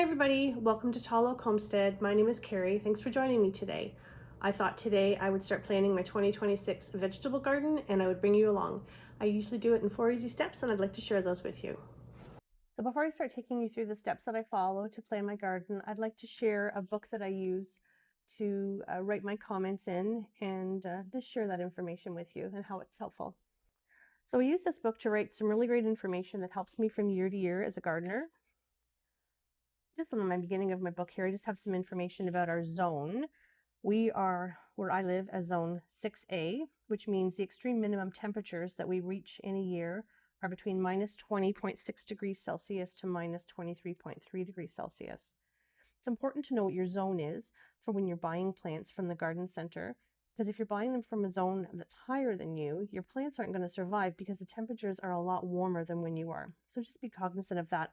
Hi everybody, welcome to Tall Oak Homestead. My name is Carrie. Thanks for joining me today. I thought today I would start planning my 2026 vegetable garden and I would bring you along. I usually do it in 4 easy steps and I'd like to share those with you. So before I start taking you through the steps that I follow to plan my garden, I'd like to share a book that I use to write my comments in and just share that information with you and how it's helpful. So I use this book to write some really great information that helps me from year to year as a gardener. Just on the beginning of my book here, I just have some information about our zone. We are, where I live, as zone 6A, which means the extreme minimum temperatures that we reach in a year are between minus 20.6 degrees Celsius to minus 23.3 degrees Celsius. It's important to know what your zone is for when you're buying plants from the garden center, because if you're buying them from a zone that's higher than you, your plants aren't going to survive because the temperatures are a lot warmer than when you are. So just be cognizant of that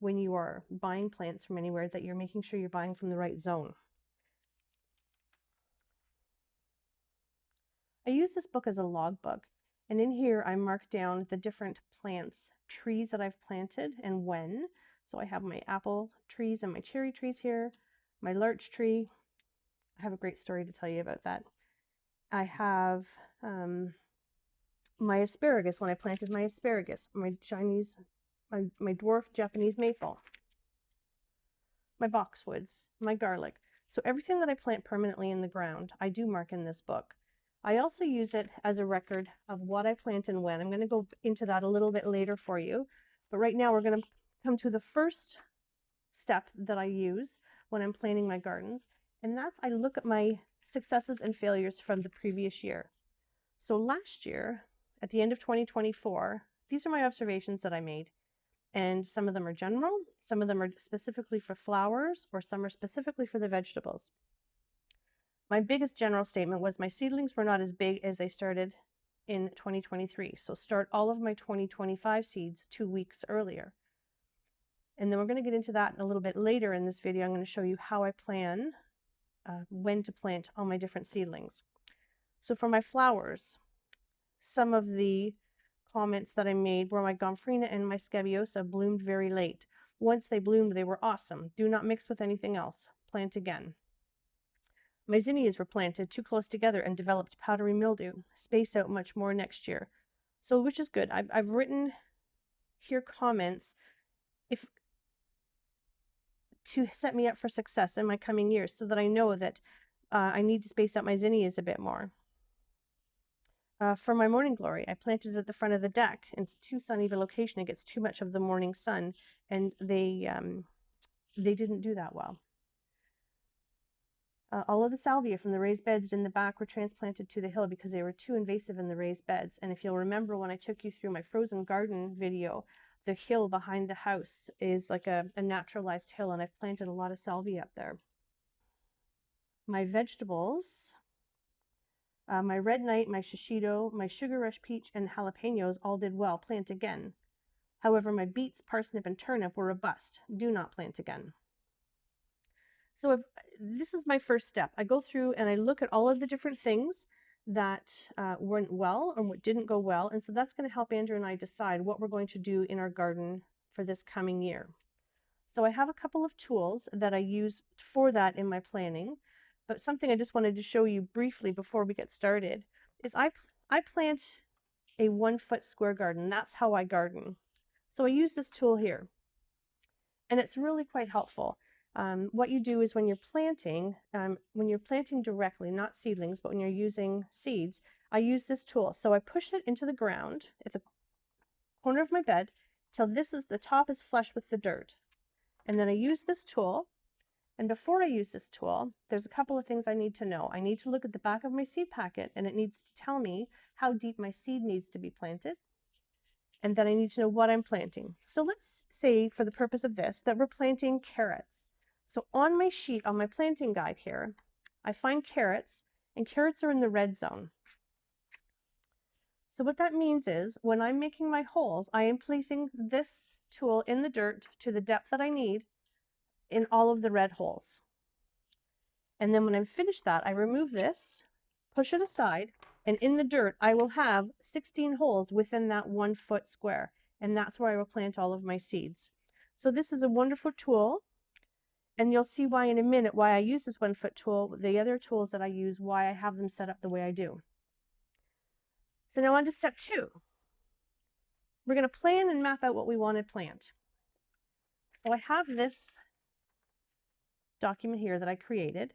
when you are buying plants from anywhere, that you're making sure you're buying from the right zone. I use this book as a logbook, and in here I mark down the different plants, trees that I've planted and when. So I have my apple trees and my cherry trees here, my larch tree. I have a great story to tell you about that. I have my asparagus, when I planted my asparagus, my dwarf Japanese maple, my boxwoods, my garlic. So everything that I plant permanently in the ground, I do mark in this book. I also use it as a record of what I plant and when. I'm going to go into that a little bit later for you. But right now we're going to come to the first step that I use when I'm planning my gardens. And that's I look at my successes and failures from the previous year. So last year, at the end of 2024, these are my observations that I made. And some of them are general, some of them are specifically for flowers, or some are specifically for the vegetables. My biggest general statement was my seedlings were not as big as they started in 2023. So start all of my 2025 seeds 2 weeks earlier. And then we're going to get into that a little bit later in this video. I'm going to show you how I plan when to plant all my different seedlings. So for my flowers, some of the comments that I made were my gomphrena and my scabiosa bloomed very late. Once they bloomed, they were awesome. Do not mix with anything else. Plant again. My zinnias were planted too close together and developed powdery mildew. Space out much more next year. So, which is good. I've written here comments to set me up for success in my coming years, so that I know that I need to space out my zinnias a bit more. For my morning glory, I planted it at the front of the deck. It's too sunny of a location. It gets too much of the morning sun, and they didn't do that well. All of the salvia from the raised beds in the back were transplanted to the hill because they were too invasive in the raised beds. And if you'll remember when I took you through my frozen garden video, the hill behind the house is like a naturalized hill, and I've planted a lot of salvia up there. My vegetables, my red knight, my shishito, my sugar rush peach, and jalapenos all did well. Plant again. However, my beets, parsnip, and turnip were a bust. Do not plant again. So this is my first step. I go through and I look at all of the different things that went well and what didn't go well. And so that's going to help Andrew and I decide what we're going to do in our garden for this coming year. So I have a couple of tools that I use for that in my planning. But something I just wanted to show you briefly before we get started is I plant a 1 foot square garden. That's how I garden. So I use this tool here. And it's really quite helpful. What you do is when you're planting directly, not seedlings, but when you're using seeds, I use this tool. So I push it into the ground at the corner of my bed till the top is flush with the dirt. And then I use this tool. And before I use this tool, there's a couple of things I need to know. I need to look at the back of my seed packet, and it needs to tell me how deep my seed needs to be planted. And then I need to know what I'm planting. So let's say, for the purpose of this, that we're planting carrots. So on my sheet, on my planting guide here, I find carrots, and carrots are in the red zone. So what that means is, when I'm making my holes, I am placing this tool in the dirt to the depth that I need in all of the red holes. And then when I'm finished that, I remove this, push it aside, and in the dirt, I will have 16 holes within that 1 foot square. And that's where I will plant all of my seeds. So this is a wonderful tool And you'll see why in a minute, why I use this 1 foot tool, the other tools that I use, why I have them set up the way I do. So now on to step 2. We're going to plan and map out what we want to plant. So I have this document here that I created,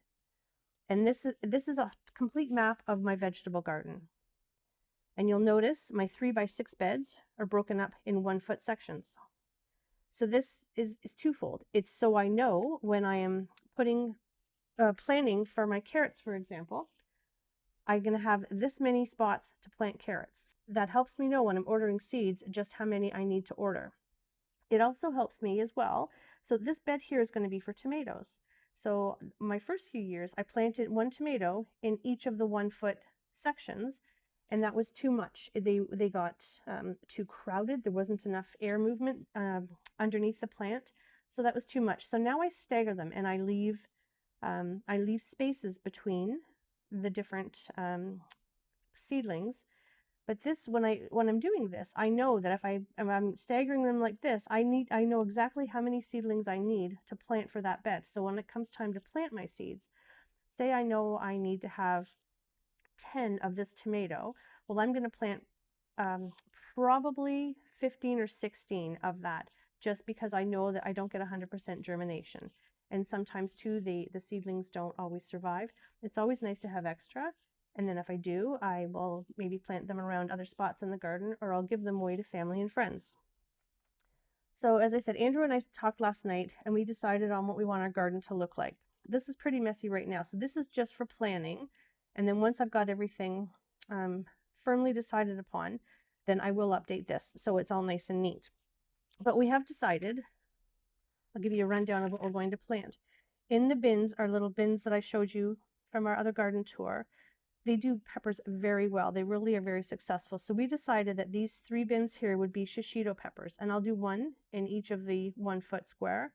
and this is a complete map of my vegetable garden. And you'll notice my 3x6 beds are broken up in 1 foot sections. So this is twofold. It's so I know when I am putting planning for my carrots, for example, I'm going to have this many spots to plant carrots. That helps me know when I'm ordering seeds just how many I need to order. It also helps me as well. So this bed here is going to be for tomatoes. So my first few years, I planted 1 tomato in each of the 1 foot sections, and that was too much. They got too crowded. There wasn't enough air movement underneath the plant, so that was too much. So now I stagger them, and I leave spaces between the different seedlings. But this, when I'm doing this, I know that if I'm staggering them like this, I know exactly how many seedlings I need to plant for that bed. So when it comes time to plant my seeds, say I know I need to have 10 of this tomato, well, I'm going to plant probably 15 or 16 of that, just because I know that I don't get 100% germination. And sometimes too, the seedlings don't always survive. It's always nice to have extra. And then if I do, I will maybe plant them around other spots in the garden, or I'll give them away to family and friends. So as I said, Andrew and I talked last night, and we decided on what we want our garden to look like. This is pretty messy right now. So this is just for planning. And then once I've got everything firmly decided upon, then I will update this so it's all nice and neat. But we have decided, I'll give you a rundown of what we're going to plant. In the bins are little bins that I showed you from our other garden tour. They do peppers very well. They really are very successful. So we decided that these 3 bins here would be shishito peppers, and I'll do 1 in each of the 1 foot square.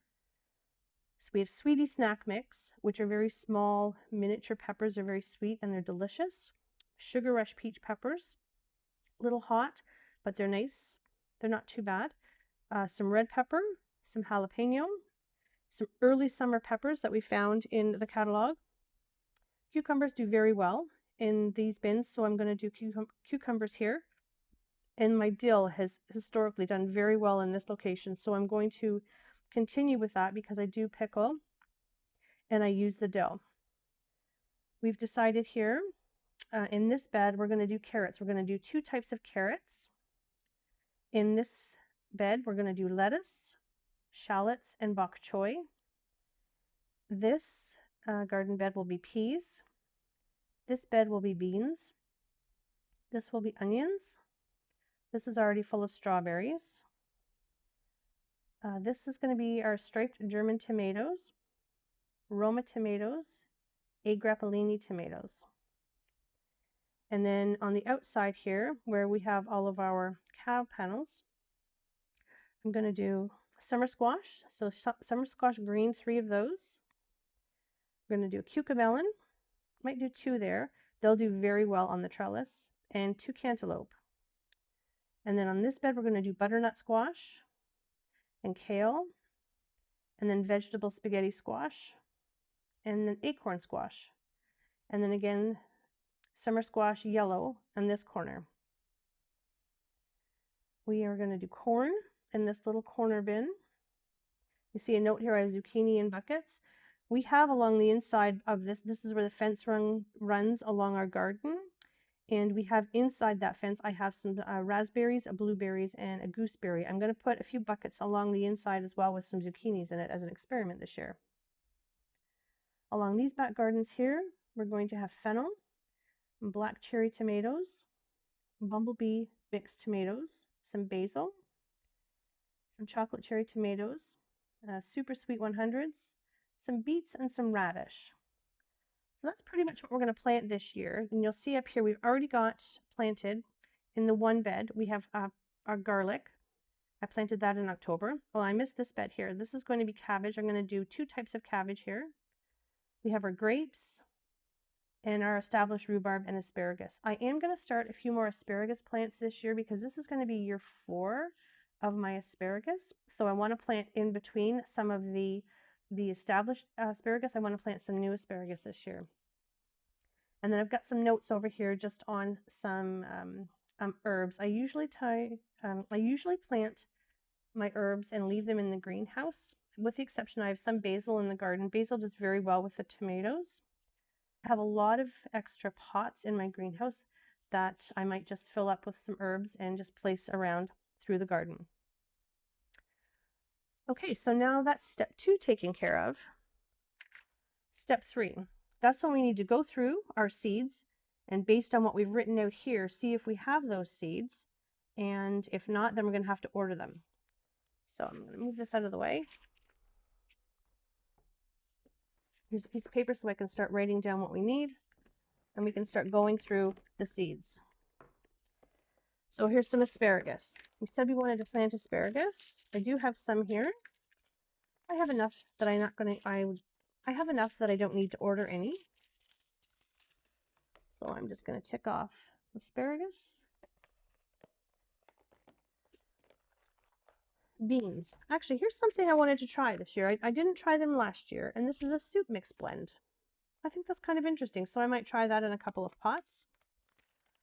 So we have Sweetie Snack Mix, which are very small miniature peppers. They're very sweet and they're delicious. Sugar Rush Peach Peppers, a little hot, but they're nice. They're not too bad. Some red pepper, some jalapeno, some early summer peppers that we found in the catalog. Cucumbers do very well in these bins, so I'm going to do cucumbers here. And my dill has historically done very well in this location, so I'm going to continue with that because I do pickle and I use the dill. We've decided here in this bed we're going to do carrots. We're going to do 2 types of carrots. In this bed we're going to do lettuce, shallots, and bok choy. This garden bed will be peas. This bed will be beans. This will be onions. This is already full of strawberries. This is going to be our striped German tomatoes, Roma tomatoes, A. grappellini tomatoes. And then on the outside here, where we have all of our cow panels, I'm going to do summer squash. So summer squash green, 3 of those. We're going to do a cucamelon. Might do 2 there. They'll do very well on the trellis. And 2 cantaloupe. And then on this bed, we're going to do butternut squash and kale, and then vegetable spaghetti squash, and then acorn squash. And then again, summer squash yellow in this corner. We are going to do corn in this little corner bin. You see a note here, I have zucchini in buckets. We have along the inside of this is where the fence runs along our garden. And we have inside that fence, I have some raspberries, blueberries, and a gooseberry. I'm going to put a few buckets along the inside as well with some zucchinis in it as an experiment this year. Along these back gardens here, we're going to have fennel, black cherry tomatoes, bumblebee mixed tomatoes, some basil, some chocolate cherry tomatoes, super sweet 100s, some beets, and some radish. So that's pretty much what we're going to plant this year. And you'll see up here, we've already got planted in the 1 bed. We have our garlic. I planted that in October. Oh, I missed this bed here. This is going to be cabbage. I'm going to do 2 types of cabbage here. We have our grapes and our established rhubarb and asparagus. I am going to start a few more asparagus plants this year because this is going to be year 4 of my asparagus. So I want to plant in between some of the the established asparagus. I want to plant some new asparagus this year. And then I've got some notes over here just on some herbs. I usually plant my herbs and leave them in the greenhouse. With the exception, I have some basil in the garden. Basil does very well with the tomatoes. I have a lot of extra pots in my greenhouse that I might just fill up with some herbs and just place around through the garden. Okay, so now that's step 2 taken care of. Step 3, that's when we need to go through our seeds and based on what we've written out here, see if we have those seeds. And if not, then we're going to have to order them. So I'm going to move this out of the way. Here's a piece of paper so I can start writing down what we need and we can start going through the seeds. So here's some asparagus. We said we wanted to plant asparagus. I do have some here. I have enough that I have enough that I don't need to order any. So I'm just going to tick off asparagus. Beans. Actually, here's something I wanted to try this year. I didn't try them last year, and this is a soup mix blend. I think that's kind of interesting, so I might try that in a couple of pots.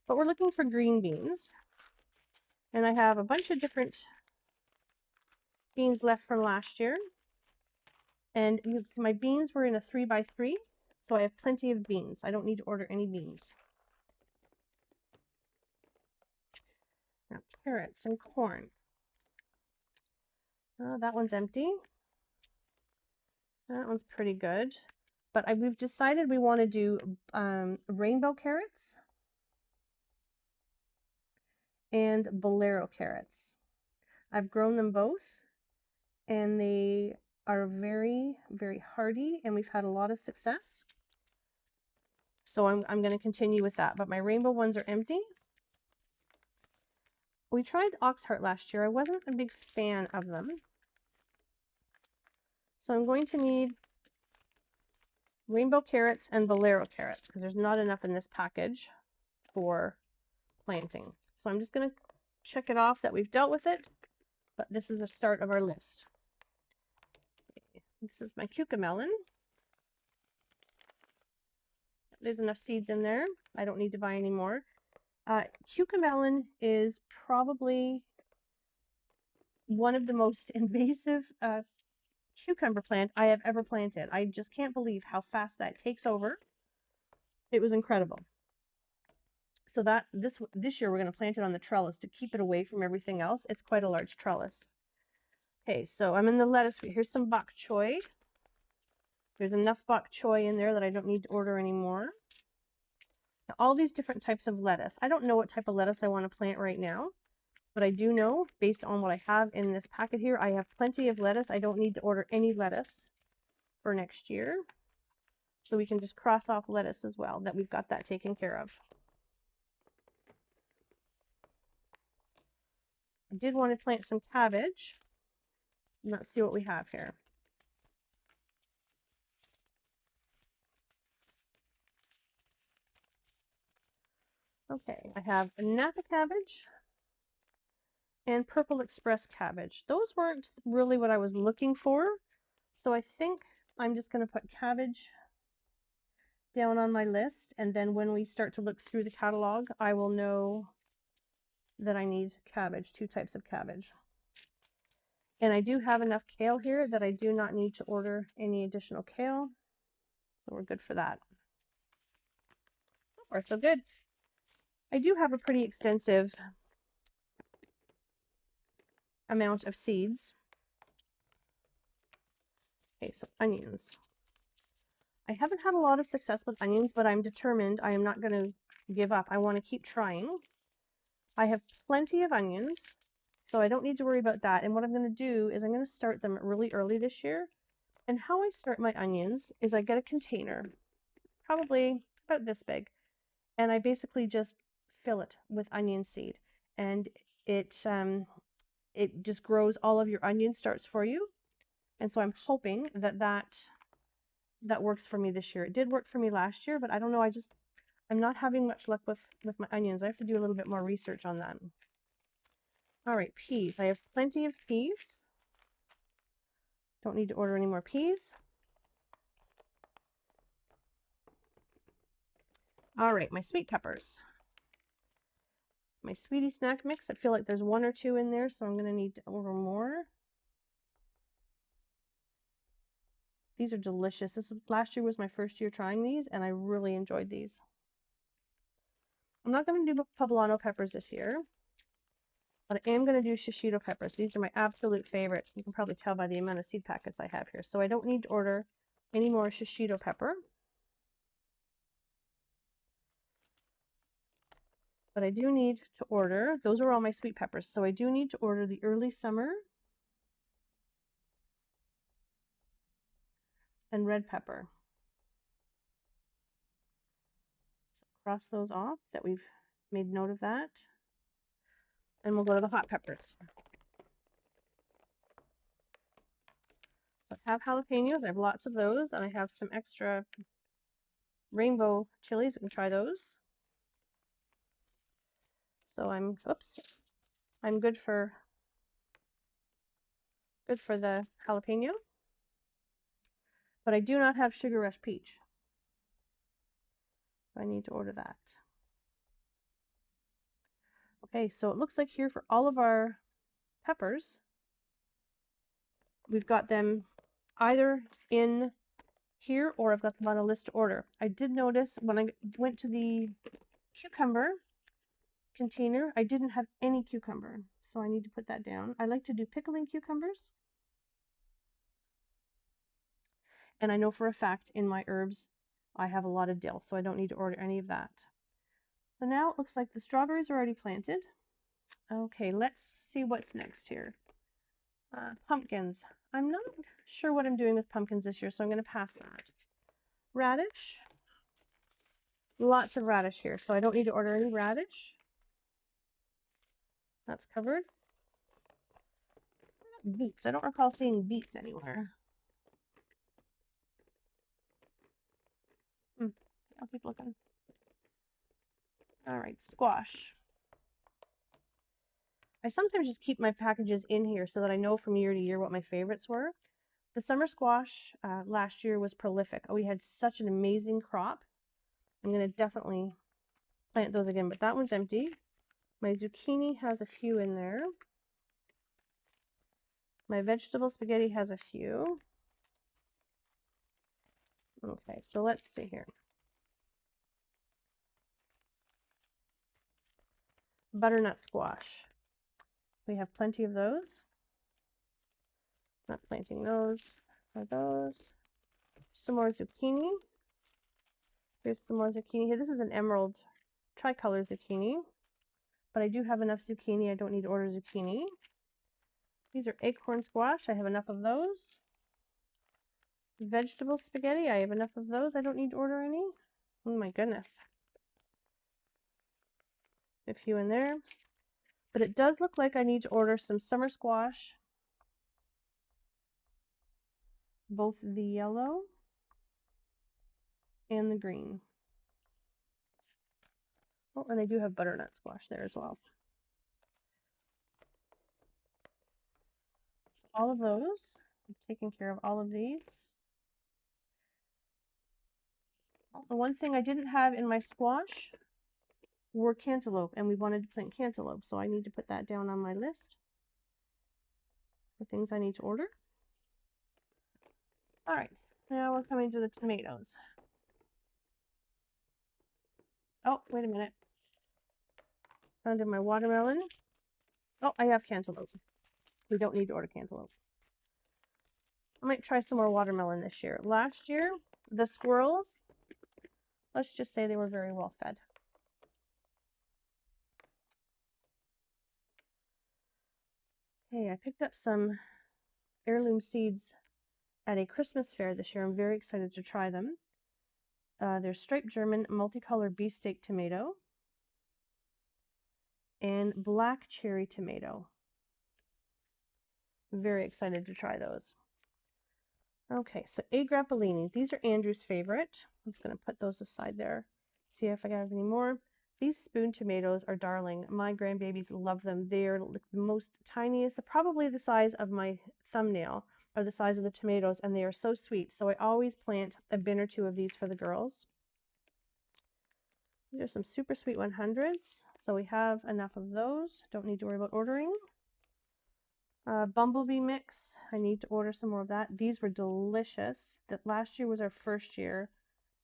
But we're looking for green beans. And I have a bunch of different beans left from last year. And so my beans were in a 3x3, so I have plenty of beans. I don't need to order any beans. Now, carrots and corn. That one's empty. That one's pretty good. But we've decided we want to do rainbow carrots and bolero carrots. I've grown them both, and they are very, very hardy, and we've had a lot of success. So I'm going to continue with that. But my rainbow ones are empty. We tried Oxheart last year. I wasn't a big fan of them. So I'm going to need rainbow carrots and bolero carrots because there's not enough in this package for planting. So I'm just going to check it off that we've dealt with it, but this is a start of our list. This is my cucamelon. There's enough seeds in there. I don't need to buy any more. Cucamelon is probably one of the most invasive cucumber plant I have ever planted. I just can't believe how fast that takes over. It was incredible. So that this year we're going to plant it on the trellis to keep it away from everything else. It's quite a large trellis. Okay, so I'm in the lettuce. Here's some bok choy. There's enough bok choy in there that I don't need to order anymore. Now, all these different types of lettuce. I don't know what type of lettuce I want to plant right now, but I do know, based on what I have in this packet here, I have plenty of lettuce. I don't need to order any lettuce for next year. So we can just cross off lettuce as well, that we've got that taken care of. I did want to plant some cabbage. Let's see what we have here. Okay, I have a Napa cabbage and Purple Express cabbage. Those weren't really what I was looking for, so I think I'm just going to put cabbage down on my list, and then when we start to look through the catalog, I will know that I need cabbage, 2 types of cabbage. And I do have enough kale here that I do not need to order any additional kale, so we're good for that. So far, so good. I do have a pretty extensive amount of seeds. Okay, so onions. I haven't had a lot of success with onions, but I'm determined. I am not going to give up. I want to keep trying. I have plenty of onions, so I don't need to worry about that. And what I'm going to do is I'm going to start them really early this year. And how I start my onions is I get a container, probably about this big, and I basically just fill it with onion seed. And it just grows all of your onion starts for you. And so I'm hoping that that works for me this year. It did work for me last year, but I don't know. I'm not having much luck with my onions. I have to do a little bit more research on them. All right, peas. I have plenty of peas. Don't need to order any more peas. All right, my sweet peppers. My sweetie snack mix. I feel like there's 1 or 2 in there, so I'm going to need to order more. These are delicious. Last year was my first year trying these, and I really enjoyed these. I'm not going to do poblano peppers this year, but I am going to do shishito peppers. These are my absolute favorite. You can probably tell by the amount of seed packets I have here. So I don't need to order any more shishito pepper. But I do need to order, those are all my sweet peppers, so I do need to order the early summer and red pepper. So cross those off that we've made note of that. And we'll go to the hot peppers. So I have jalapenos, I have lots of those, and I have some extra rainbow chilies. We can try those. So I'm good for the jalapeno. But I do not have Sugar Rush Peach. So I need to order that. Okay, so it looks like here for all of our peppers, we've got them either in here or I've got them on a list to order. I did notice when I went to the cucumber container, I didn't have any cucumber, so I need to put that down. I like to do pickling cucumbers. And I know for a fact in my herbs, I have a lot of dill, so I don't need to order any of that. So now it looks like the strawberries are already planted. Okay, let's see what's next here. Pumpkins. I'm not sure what I'm doing with pumpkins this year, so I'm going to pass that. Radish. Lots of radish here, so I don't need to order any radish. That's covered. Beets. I don't recall seeing beets anywhere. I'll keep looking. All right, squash. I sometimes just keep my packages in here so that I know from year to year what my favorites were. The summer squash last year was prolific. We had such an amazing crop. I'm going to definitely plant those again, but that one's empty. My zucchini has a few in there. My vegetable spaghetti has a few. Okay, so let's see here. Butternut squash. We have plenty of those. Not planting those. Are those. Some more zucchini. Here's some more zucchini here. This is an emerald tricolor zucchini, but I do have enough zucchini. I don't need to order zucchini. These are acorn squash. I have enough of those. Vegetable spaghetti. I have enough of those. I don't need to order any. Oh my goodness. A few in there. But it does look like I need to order some summer squash. Both the yellow and the green. Oh, and I do have butternut squash there as well. So all of those. I'm taking care of all of these. The one thing I didn't have in my squash were cantaloupe, and we wanted to plant cantaloupe, so I need to put that down on my list for things I need to order. All right, now we're coming to the tomatoes. Oh, wait a minute. Found in my watermelon. Oh, I have cantaloupe. We don't need to order cantaloupe. I might try some more watermelon this year. Last year, the squirrels, let's just say they were very well fed. Hey, I picked up some heirloom seeds at a Christmas fair this year. I'm very excited to try them. They're striped German multicolored beefsteak tomato and black cherry tomato. I'm very excited to try those. Okay, so A. grappellini. These are Andrew's favorite. I'm just going to put those aside there. See if I have any more. These spoon tomatoes are darling. My grandbabies love them. They're the most tiniest, probably the size of my thumbnail. are the size of the tomatoes, and they are so sweet. So I always plant a bin or two of these for the girls. These are some super sweet 100s. So we have enough of those. Don't need to worry about ordering. Bumblebee mix. I need to order some more of that. These were delicious. That last year was our first year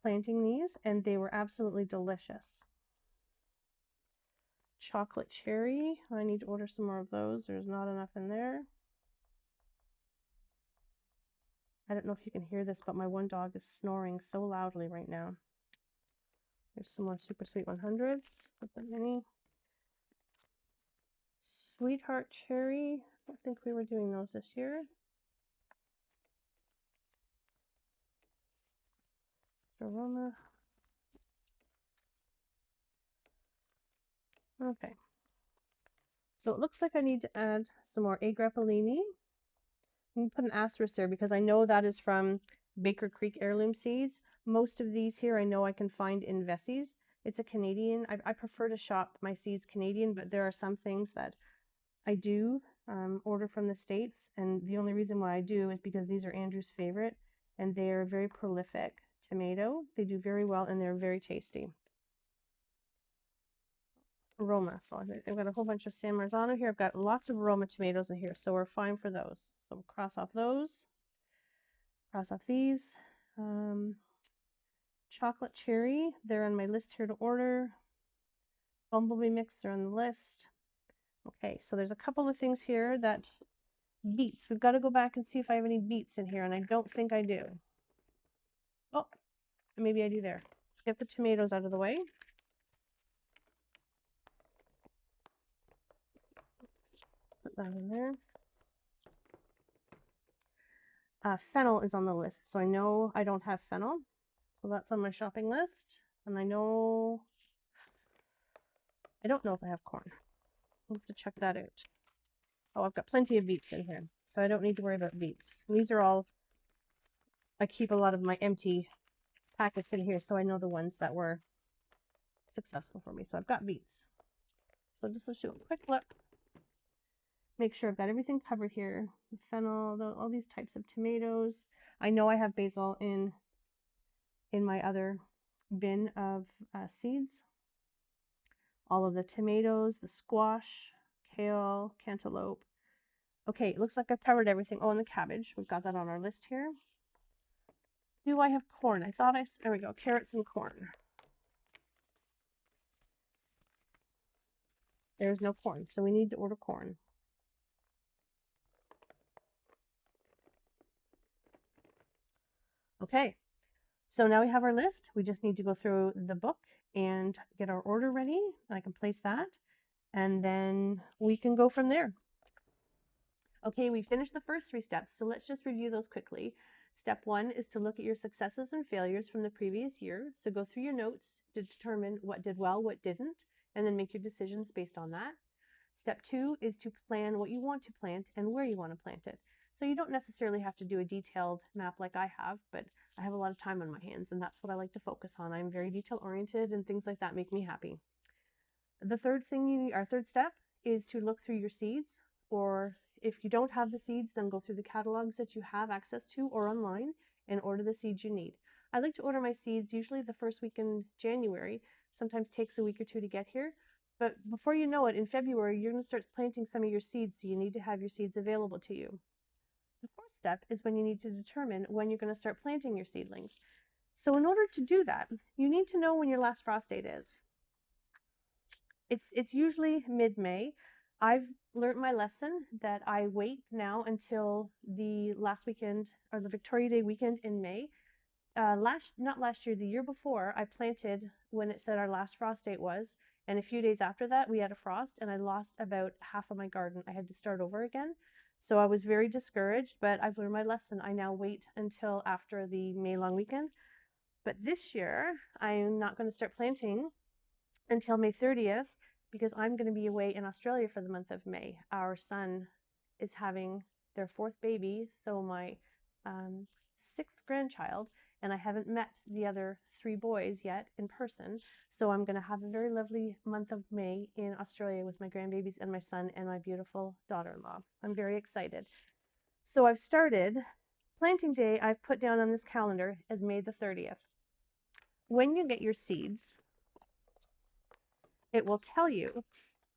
planting these, and they were absolutely delicious. Chocolate cherry. I need to order some more of those. There's not enough in there. I don't know if you can hear this, but my one dog is snoring so loudly right now. There's some more super sweet 100s. Not that many. Sweetheart cherry. I don't think we were doing those this year. Aroma. Okay. So it looks like I need to add some more A. grappellini. I'm going to put an asterisk there because I know that is from Baker Creek Heirloom Seeds. Most of these here I know I can find in Vessie's. It's a Canadian. I prefer to shop my seeds Canadian, but there are some things that I do order from the States. And the only reason why I do is because these are Andrew's favorite, and they're very prolific tomato. They do very well, and they're very tasty. Roma. So I've got a whole bunch of San Marzano here. I've got lots of Roma tomatoes in here, so we're fine for those. So we'll cross off those. Cross off these. Chocolate cherry, they're on my list here to order. Bumblebee mix, they're on the list. Okay, so there's a couple of things here that beets. We've got to go back and see if I have any beets in here, and I don't think I do. Oh, maybe I do there. Let's get the tomatoes out of the way. Put that in there. Fennel is on the list, so I know I don't have fennel. So that's on my shopping list. And I don't know if I have corn. I'll have to check that out. Oh, I've got plenty of beets in here, so I don't need to worry about beets. These are all, I keep a lot of my empty packets in here, so I know the ones that were successful for me. So I've got beets. So just let's do a quick look. Make sure I've got everything covered here. The fennel, all these types of tomatoes. I know I have basil in my other bin of seeds. All of the tomatoes, the squash, kale, cantaloupe. Okay, it looks like I've covered everything. Oh, and the cabbage. We've got that on our list here. Do I have corn? I thought there we go, carrots and corn. There's no corn, so we need to order corn. Okay, so now we have our list. We just need to go through the book and get our order ready. I can place that, and then we can go from there. Okay, we finished the first 3 steps, so let's just review those quickly. Step 1 is to look at your successes and failures from the previous year. So go through your notes to determine what did well, what didn't, and then make your decisions based on that. Step 2 is to plan what you want to plant and where you want to plant it. So you don't necessarily have to do a detailed map like I have, but I have a lot of time on my hands, and that's what I like to focus on. I'm very detail oriented, and things like that make me happy. The third thing, our third step, is to look through your seeds, or if you don't have the seeds, then go through the catalogs that you have access to or online and order the seeds you need. I like to order my seeds usually the first week in January. Sometimes takes a week or 2 to get here. But before you know it, in February, you're going to start planting some of your seeds, so you need to have your seeds available to you. The fourth step is when you need to determine when you're going to start planting your seedlings. So in order to do that, you need to know when your last frost date is. It's usually mid-May. I've learned my lesson that I wait now until the last weekend, or the Victoria Day weekend in May. Not last year, the year before, I planted when it said our last frost date was, and a few days after that, we had a frost, and I lost about half of my garden. I had to start over again. So I was very discouraged, but I've learned my lesson. I now wait until after the May long weekend. But this year, I'm not going to start planting until May 30th, because I'm going to be away in Australia for the month of May. Our son is having their 4th baby, so my 6th grandchild, and I haven't met the other 3 boys yet in person. So I'm going to have a very lovely month of May in Australia with my grandbabies and my son and my beautiful daughter-in-law. I'm very excited. So I've started, planting day I've put down on this calendar as May the 30th. When you get your seeds, it will tell you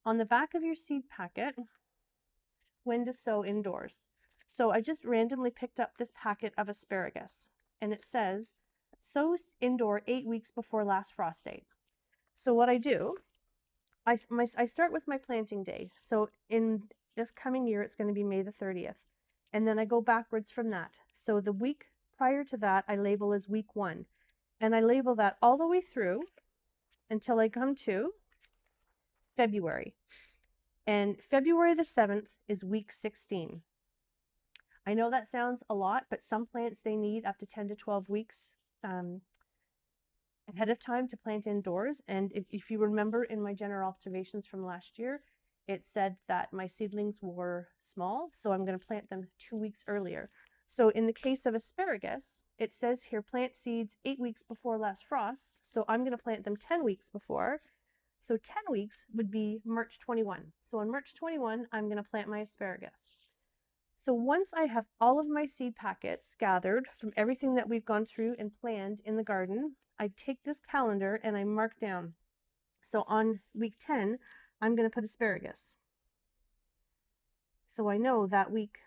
on the back of your seed packet when to sow indoors. So I just randomly picked up this packet of asparagus, and it says sow indoor 8 weeks before last frost date. So what I do, I start with my planting day. So in this coming year, it's going to be May the 30th. And then I go backwards from that. So the week prior to that, I label as week 1. And I label that all the way through until I come to February. And February the 7th is week 16. I know that sounds a lot, but some plants, they need up to 10 to 12 weeks ahead of time to plant indoors. And if you remember in my general observations from last year, it said that my seedlings were small, so I'm going to plant them 2 weeks earlier. So in the case of asparagus, it says here plant seeds 8 weeks before last frost, so I'm going to plant them 10 weeks before. So 10 weeks would be March 21. So on March 21, I'm going to plant my asparagus. So once I have all of my seed packets gathered from everything that we've gone through and planned in the garden, I take this calendar and I mark down. So on week 10, I'm going to put asparagus. So I know that week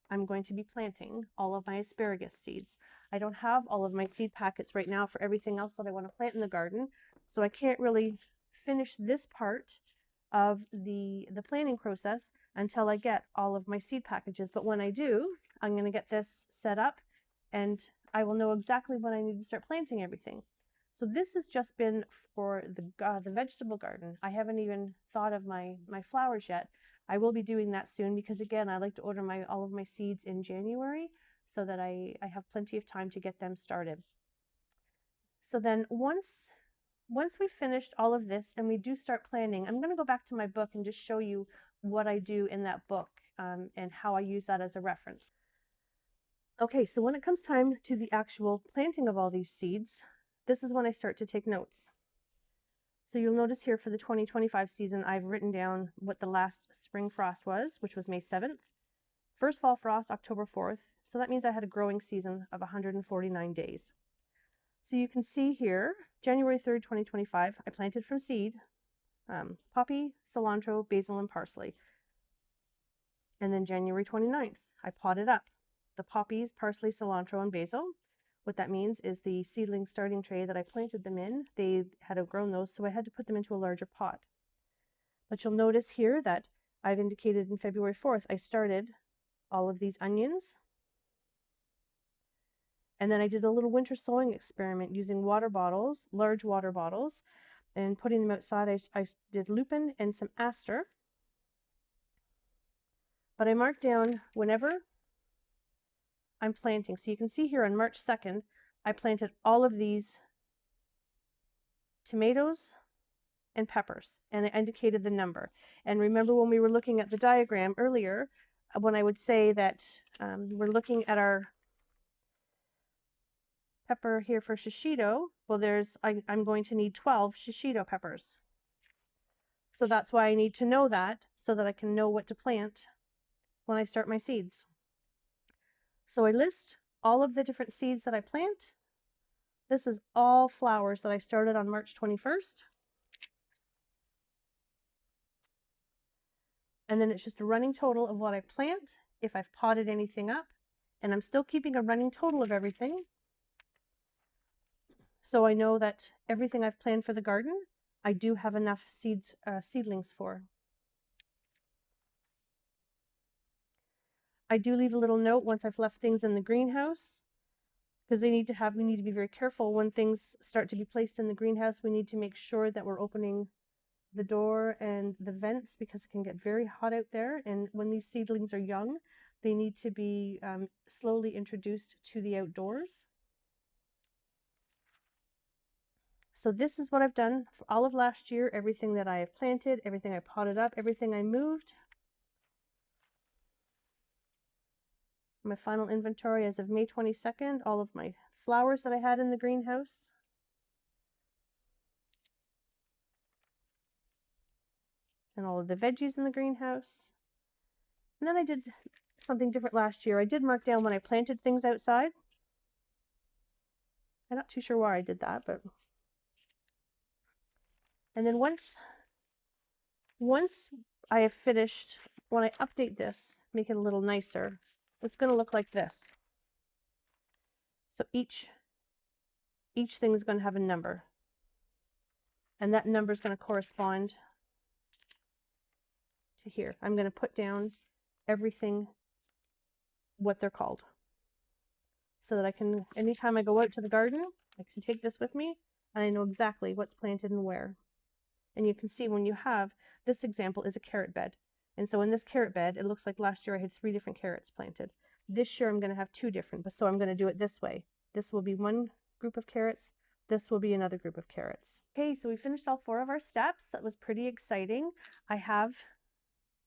I'm going to be planting all of my asparagus seeds. I don't have all of my seed packets right now for everything else that I want to plant in the garden, so I can't really finish this part of the planting process until I get all of my seed packages. But when I do, I'm going to get this set up and I will know exactly when I need to start planting everything. So this has just been for the vegetable garden. I haven't even thought of my flowers yet. I will be doing that soon because, again, I like to order all of my seeds in January so that I have plenty of time to get them started. So then once we've finished all of this and we do start planning, I'm going to go back to my book and just show you what I do in that book and how I use that as a reference. Okay, so when it comes time to the actual planting of all these seeds, this is when I start to take notes. So you'll notice here for the 2025 season, I've written down what the last spring frost was, which was May 7th. First fall frost, October 4th. So that means I had a growing season of 149 days. So you can see here, January 3rd, 2025, I planted from seed, poppy, cilantro, basil, and parsley. And then January 29th, I potted up the poppies, parsley, cilantro, and basil. What that means is the seedling starting tray that I planted them in, they had outgrown those, so I had to put them into a larger pot. But you'll notice here that I've indicated in February 4th, I started all of these onions. And then I did a little winter sowing experiment using water bottles, large water bottles, and putting them outside. I did lupin and some aster. But I marked down whenever I'm planting. So you can see here on March 2nd, I planted all of these tomatoes and peppers, and I indicated the number. And remember when we were looking at the diagram earlier, when I would say that we're looking at our pepper here for shishito, well, I'm going to need 12 shishito peppers. So that's why I need to know that so that I can know what to plant when I start my seeds. So I list all of the different seeds that I plant. This is all flowers that I started on March 21st. And then it's just a running total of what I plant, if I've potted anything up, and I'm still keeping a running total of everything. So I know that everything I've planned for the garden, I do have enough seedlings for. I do leave a little note once I've left things in the greenhouse, because we need to be very careful when things start to be placed in the greenhouse. We need to make sure that we're opening the door and the vents because it can get very hot out there. And when these seedlings are young, they need to be slowly introduced to the outdoors. So this is what I've done for all of last year, everything that I have planted, everything I potted up, everything I moved. My final inventory as of May 22nd, all of my flowers that I had in the greenhouse. And all of the veggies in the greenhouse. And then I did something different last year. I did mark down when I planted things outside. I'm not too sure why I did that, but... And then once I have finished, when I update this, make it a little nicer, it's going to look like this. So each thing is going to have a number. And that number is going to correspond to here. I'm going to put down everything, what they're called. So that I can, anytime I go out to the garden, I can take this with me and I know exactly what's planted and where. And you can see when you have, this example is a carrot bed. And so in this carrot bed, it looks like last year I had 3 different carrots planted. This year I'm going to have 2 different, but so I'm going to do it this way. This will be one group of carrots. This will be another group of carrots. Okay, so we finished all 4 of our steps. That was pretty exciting. I have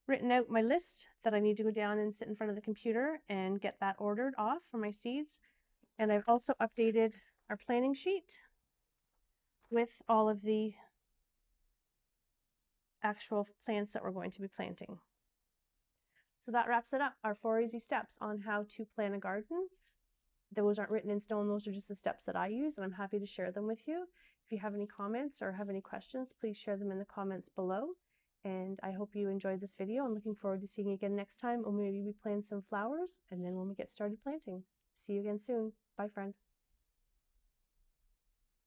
written out my list that I need to go down and sit in front of the computer and get that ordered off for my seeds. And I've also updated our planting sheet with all of the actual plants that we're going to be planting. So that wraps it up, our 4 easy steps on how to plant a garden. Those aren't written in stone, those are just the steps that I use, and I'm happy to share them with you. If you have any comments or have any questions, please share them in the comments below. And I hope you enjoyed this video. I'm looking forward to seeing you again next time, or maybe we plant some flowers, and then when we get started planting. See you again soon. Bye, friend.